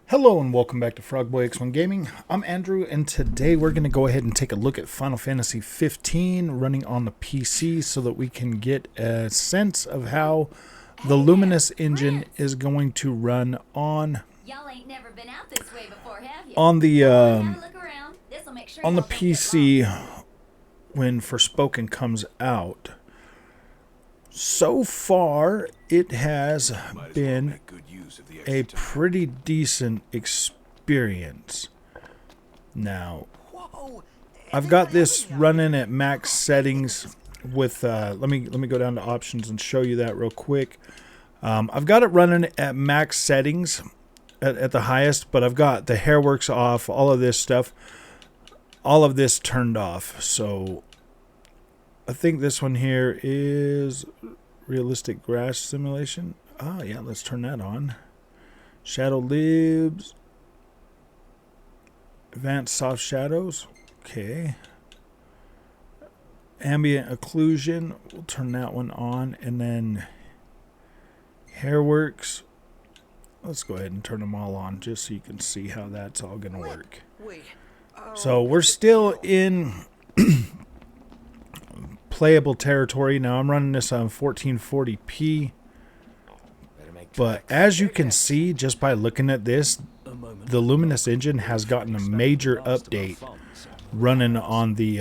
Hello and welcome back to Frogboy X1 Gaming. I'm Andrew, and today we're going to go ahead and take a look at Final Fantasy 15 running on the PC so that we can get a sense of how the Luminous engine is going to run on the PC when Forspoken comes out. So far, it has been a pretty decent experience. Now, I've got this running at max settings with, let me go down to options and show you that real quick. I've got it running at max settings at the highest, but I've got the hairworks off, all of this stuff, all of this turned off. So I think this one here is realistic grass simulation. Ah, yeah, let's turn that on. Shadow libs. Advanced soft shadows. Okay. Ambient occlusion. We'll turn that one on. And then hairworks. Let's go ahead and turn them all on just so you can see how that's all going to work. So we're still in playable territory. Now I'm running this on 1440p. But as you can see, just by looking at this, the Luminous engine has gotten a major update running on the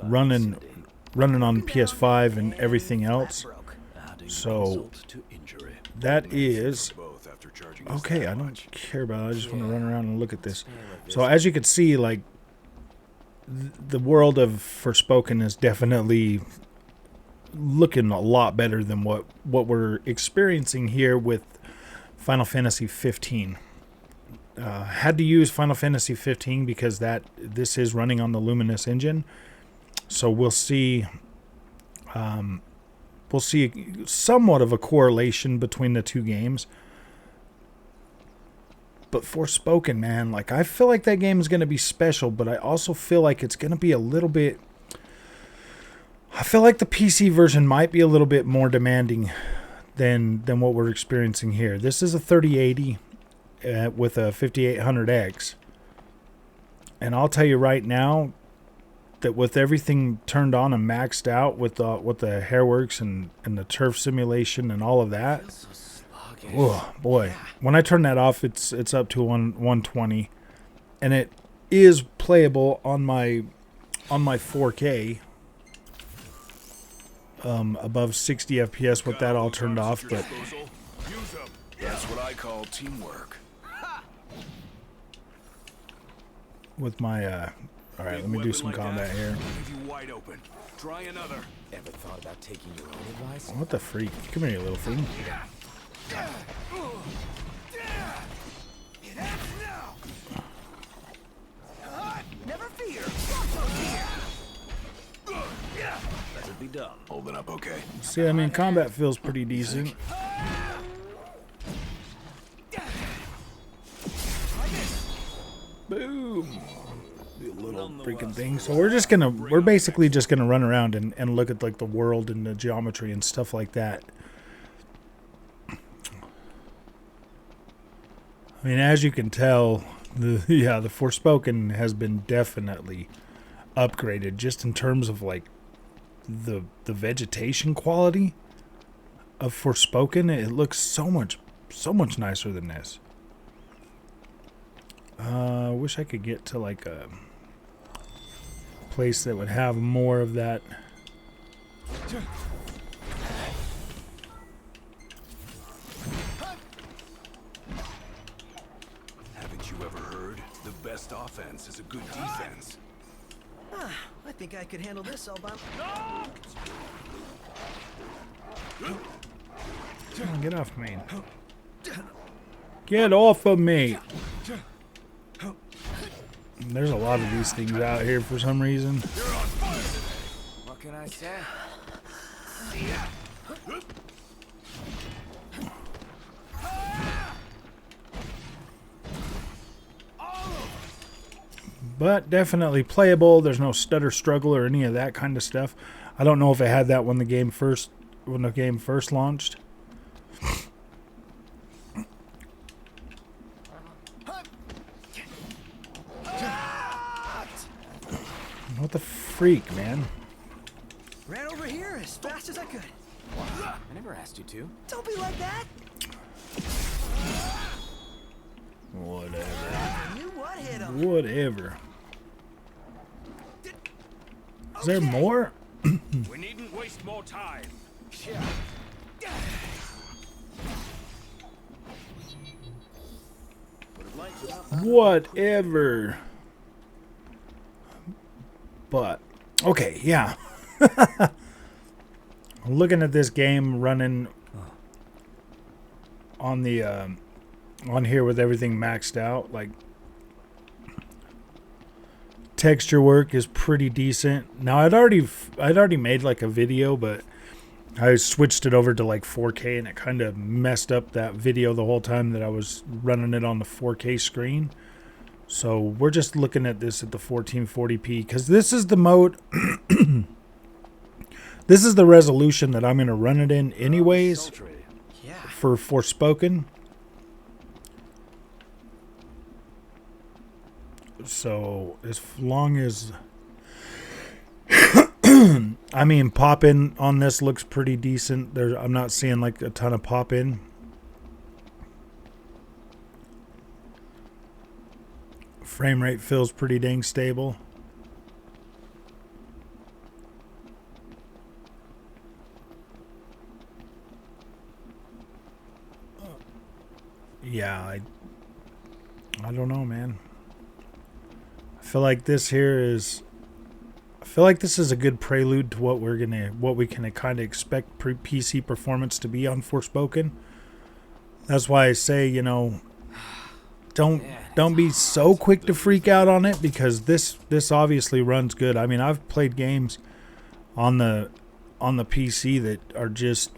running on the PS5 and everything else. So that is okay. I don't care about it. I just want to run around and look at this. So as you can see, like, the world of Forspoken is definitely looking a lot better than what we're experiencing here with Final Fantasy 15. Had to use Final Fantasy 15 because this is running on the Luminous engine. So we'll see somewhat of a correlation between the two games. But Forspoken, man, like, I feel like that game is going to be special, but I also feel like it's going to be a little bit... I feel like the PC version might be a little bit more demanding than what we're experiencing here. This is a 3080 with a 5800X. And I'll tell you right now that with everything turned on and maxed out with the hairworks and the turf simulation and all of that... Oh boy, when I turn that off, it's up to 120, and it is playable on my 4K above 60 FPS with that all turned off. But that's what I call teamwork. With my all right, let me do some combat here. Try another. Ever thought about taking your own advice? What the freak? Come here, you little freak. Never fear. Let it be done. Holding up okay. See, I mean, combat feels pretty decent. Boom. Little freaking thing. So we're basically just gonna run around and look at, like, the world and the geometry and stuff like that. I mean, as you can tell, the Forspoken has been definitely upgraded just in terms of, like, the vegetation quality of Forspoken. It looks so much nicer than this. I wish I could get to, like, a place that would have more of that. The best offense is a good defense. I think I could handle this all by Get off me. Get off of me. There's a lot of these things out here for some reason. What can I say? But definitely playable. There's no stutter struggle or any of that kind of stuff. I don't know if it had that when the game first launched. What the freak, man? Ran over here as fast as I could. I never asked you to. Don't be like that. Whatever. I knew what hit him. Whatever. Is there Okay. more? We needn't waste more time. Yeah. Whatever. But okay, yeah. Looking at this game running on the on here with everything maxed out, like texture work is pretty decent. Now I'd already made like a video, but I switched it over to like 4K and it kind of messed up that video the whole time that I was running it on the 4K screen. So we're just looking at this at the 1440p because this is the mode. This is the resolution that I'm going to run it in anyways Yeah. for Forspoken. So as long as I mean, pop in on this looks pretty decent. I'm not seeing like a ton of pop in. Frame rate feels pretty dang stable. Yeah, I don't know, man. I feel like this is a good prelude to what we can kind of expect PC performance to be on Forspoken. That's why I say, you know, don't be so quick to freak out on it because this obviously runs good. I mean, I've played games on the PC that are just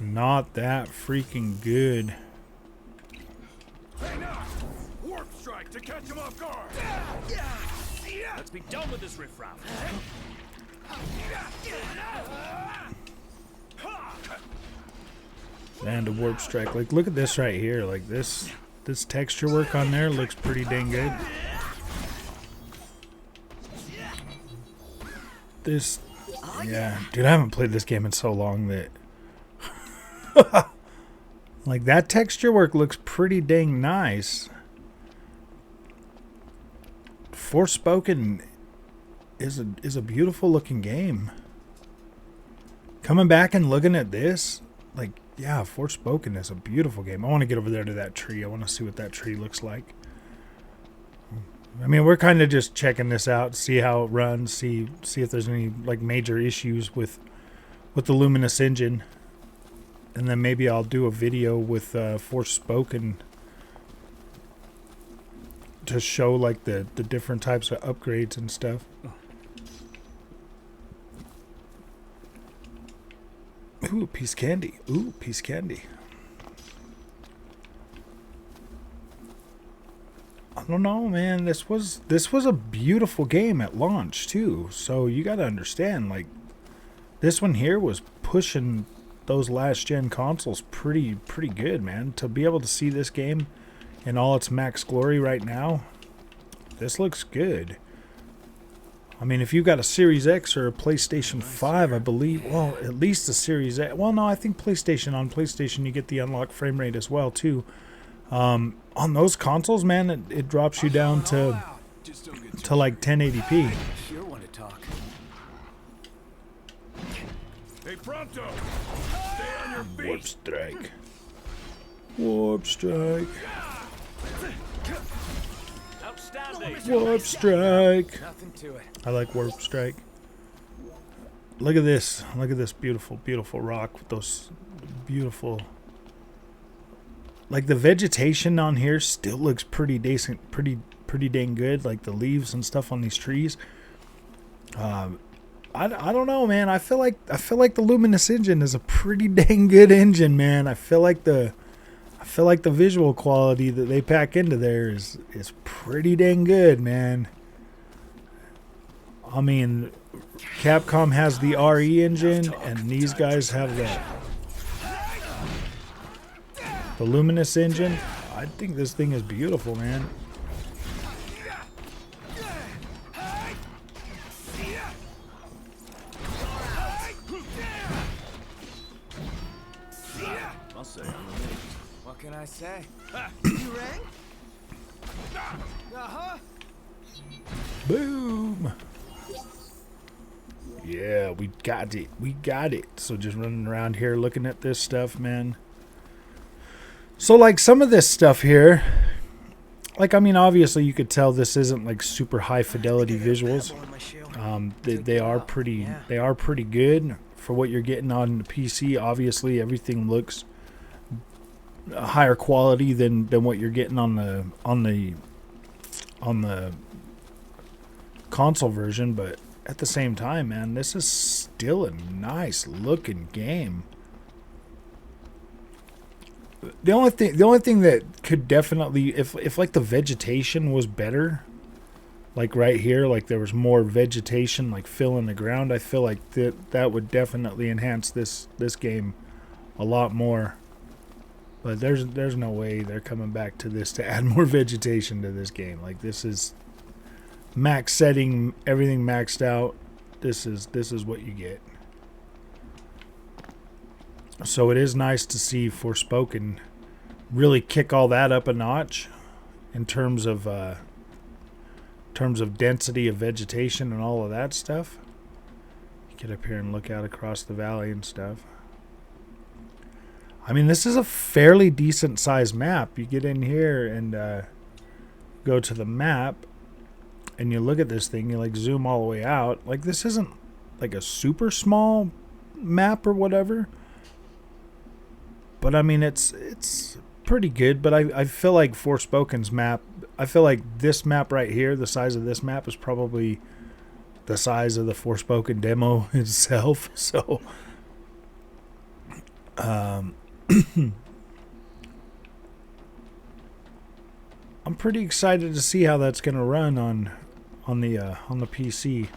not that freaking good. Hey, now! Warp strike to catch him off guard! Let's be done with this riffraff. And a warp strike. Like, look at this right here. Like this texture work on there looks pretty dang good. This, yeah, dude, I haven't played this game in so long that like that texture work looks pretty dang nice. Forspoken is a beautiful looking game. Coming back and looking at this, like, yeah, Forspoken is a beautiful game. I want to get over there to that tree. I want to see what that tree looks like. I mean, we're kind of just checking this out, see how it runs, see if there's any like major issues with the Luminous engine, and then maybe I'll do a video with Forspoken to show like the different types of upgrades and stuff. Ooh, piece candy. Ooh, piece candy. I don't know, man. This was a beautiful game at launch too. So you got to understand, like, this one here was pushing those last gen consoles pretty good, man. To be able to see this game in all its max glory right now, this looks good. I mean, if you've got a Series X or a PlayStation 5, I believe, well, at least a Series X. Well, no, I think on PlayStation you get the unlocked frame rate as well too. On those consoles, man, it drops you down to like 1080p. Sure want to talk. Hey, Pronto! Stay on your feet! Warp strike. Warp strike. Outstanding! Warp strike. Nothing to it. I like warp strike. Look at this. Look at this beautiful, beautiful rock with those beautiful. Like the vegetation on here still looks pretty decent, pretty dang good. Like the leaves and stuff on these trees. I don't know, man. I feel like the Luminous engine is a pretty dang good engine, man. I feel like the visual quality that they pack into there is pretty dang good, man. I mean, Capcom has the RE engine, and these guys have the Luminous engine. I think this thing is beautiful, man. can I say? You rang? Uh-huh. Boom. Yeah, we got it. We got it. So just running around here looking at this stuff, man. So like some of this stuff here, like I mean, obviously you could tell this isn't like super high fidelity visuals. They are pretty good for what you're getting on the PC. Obviously, everything looks higher quality than what you're getting on the console version, but at the same time, man, this is still a nice looking game. The only thing that could definitely, if like the vegetation was better, like right here, like there was more vegetation like filling the ground, I feel like that would definitely enhance this game a lot more. But there's no way they're coming back to this to add more vegetation to this game. Like this is max setting, everything maxed out. This is what you get. So it is nice to see Forspoken really kick all that up a notch in terms of density of vegetation and all of that stuff. Get up here and look out across the valley and stuff. I mean, this is a fairly decent sized map. You get in here and go to the map and you look at this thing, you like zoom all the way out. Like this isn't like a super small map or whatever. But I mean, it's pretty good. But I feel like Forspoken's map, I feel like this map right here, the size of this map is probably the size of the Forspoken demo itself. So, I'm pretty excited to see how that's gonna run on the PC.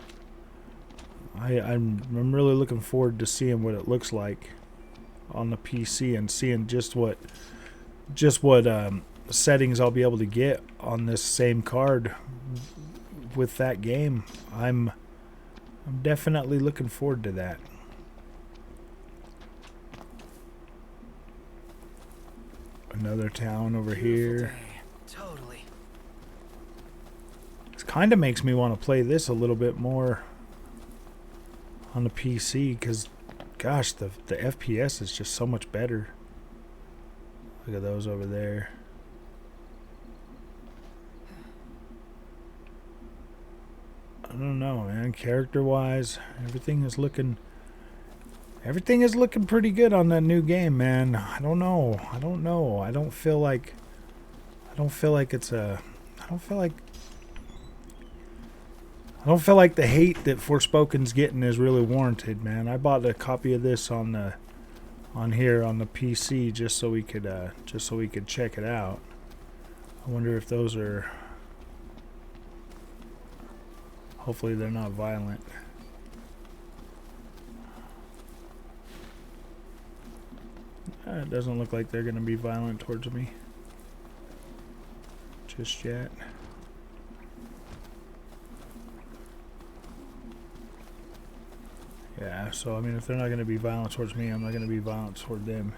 I'm really looking forward to seeing what it looks like on the PC and seeing just what settings I'll be able to get on this same card with that game. I'm definitely looking forward to that. Another town over here. Totally. It kind of makes me want to play this a little bit more on the PC because, gosh, the FPS is just so much better. Look at those over there. I don't know, man. Character-wise, everything is looking pretty good on that new game, man. I don't know. I don't feel like the hate that Forspoken's getting is really warranted, man. I bought a copy of this on the PC just so we could check it out. I wonder if those are. Hopefully they're not violent. It doesn't look like they're going to be violent towards me just yet. Yeah, so I mean, if they're not going to be violent towards me, I'm not going to be violent toward them.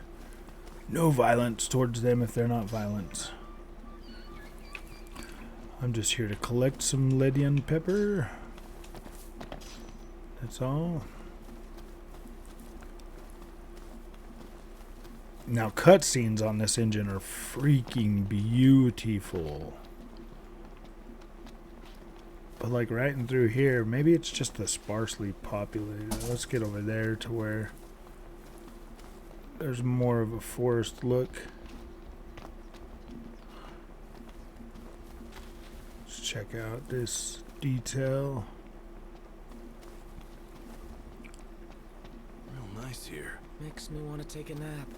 No violence towards them if they're not violent. I'm just here to collect some Lydian pepper. That's all. Now, cutscenes on this engine are freaking beautiful. But like right in through here, maybe it's just the sparsely populated. Let's get over there to where there's more of a forest look. Let's check out this detail. Real nice here. Makes me want to take a nap.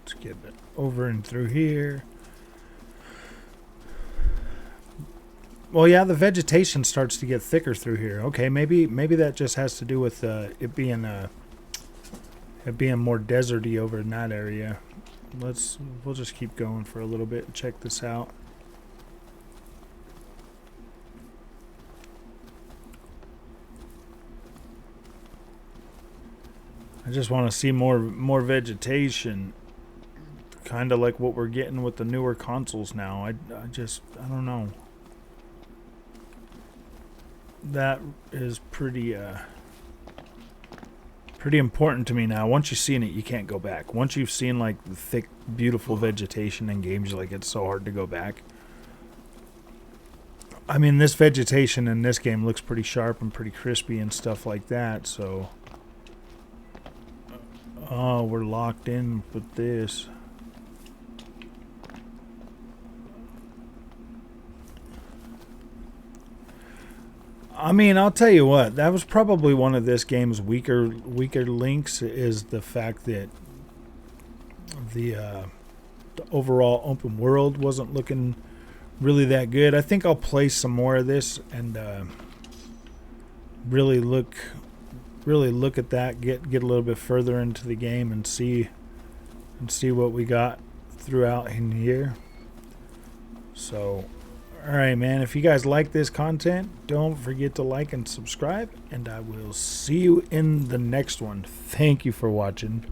Let's get over and through here. Well, yeah, the vegetation starts to get thicker through here. Okay, maybe that just has to do with it being more deserty over in that area. We'll just keep going for a little bit and check this out. I just want to see more vegetation, kind of like what we're getting with the newer consoles now. I don't know. That is pretty important to me now. Once you've seen it, you can't go back. Once you've seen like the thick, beautiful vegetation in games, like it's so hard to go back. I mean, this vegetation in this game looks pretty sharp and pretty crispy and stuff like that, so... Oh, we're locked in with this. I mean, I'll tell you what, that was probably one of this game's weaker links, is the fact that the overall open world wasn't looking really that good. I think I'll play some more of this and really look at that, get a little bit further into the game and see what we got throughout in here. So, alright man, if you guys like this content, don't forget to like and subscribe, and I will see you in the next one. Thank you for watching.